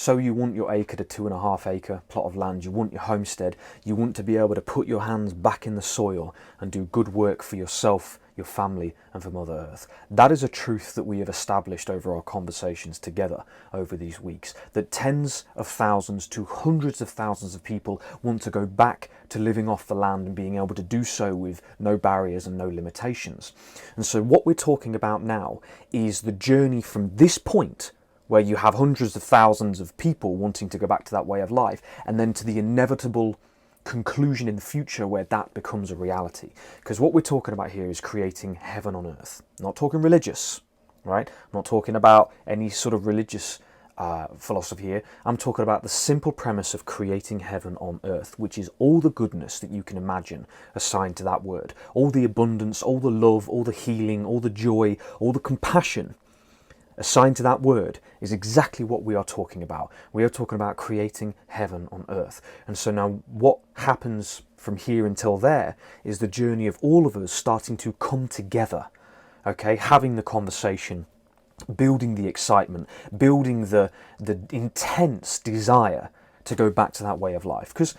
So you want your acre to 2.5 acre plot of land, you want your homestead, you want to be able to put your hands back in the soil and do good work for yourself, your family and for Mother Earth. That is a truth that we have established over our conversations together over these weeks, that tens of thousands to hundreds of thousands of people want to go back to living off the land and being able to do so with no barriers and no limitations. And so what we're talking about now is the journey from this point, where you have hundreds of thousands of people wanting to go back to that way of life, and then to the inevitable conclusion in the future where that becomes a reality. Because what we're talking about here is creating heaven on earth. I'm not talking religious, right? I'm not talking about any sort of religious philosophy here. I'm talking about the simple premise of creating heaven on earth, which is all the goodness that you can imagine assigned to that word. All the abundance, all the love, all the healing, all the joy, all the compassion assigned to that word is exactly what we are talking about. We are talking about creating heaven on earth. And so now what happens from here until there is the journey of all of us starting to come together, okay, having the conversation, building the excitement, building the intense desire to go back to that way of life. Because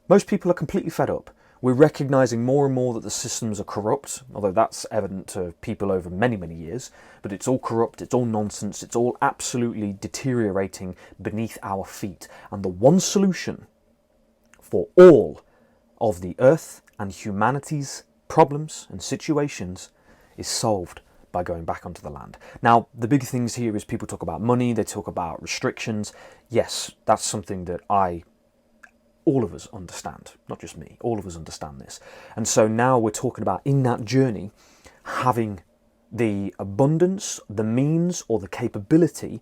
most people are completely fed up. We're recognising more and more that the systems are corrupt, although that's evident to people over many, many years, but it's all corrupt, it's all nonsense, it's all absolutely deteriorating beneath our feet. And the one solution for all of the earth and humanity's problems and situations is solved by going back onto the land. Now, the big things here is people talk about money, they talk about restrictions. Yes, that's something that all of us understand, not just me, all of us understand this. And so now we're talking about, in that journey, having the abundance, the means or the capability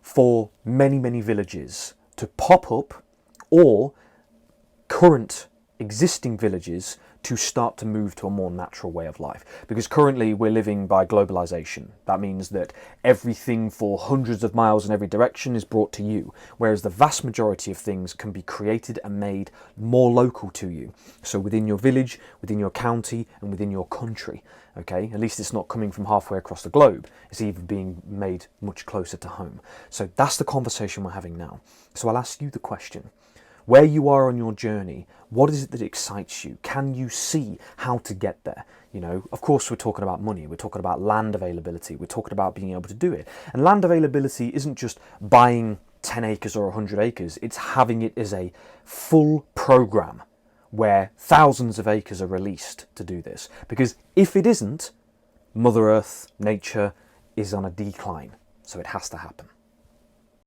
for many, many villages to pop up, or current existing villages to start to move to a more natural way of life. Because currently we're living by globalization. That means that everything for hundreds of miles in every direction is brought to you, whereas the vast majority of things can be created and made more local to you. So within your village, within your county and within your country, okay? At least it's not coming from halfway across the globe. It's even being made much closer to home. So that's the conversation we're having now. So I'll ask you the question. Where you are on your journey, what is it that excites you? Can you see how to get there? You know, of course we're talking about money, we're talking about land availability, we're talking about being able to do it. And land availability isn't just buying 10 acres or 100 acres, it's having it as a full program where thousands of acres are released to do this. Because if it isn't, Mother Earth, nature, is on a decline. So it has to happen.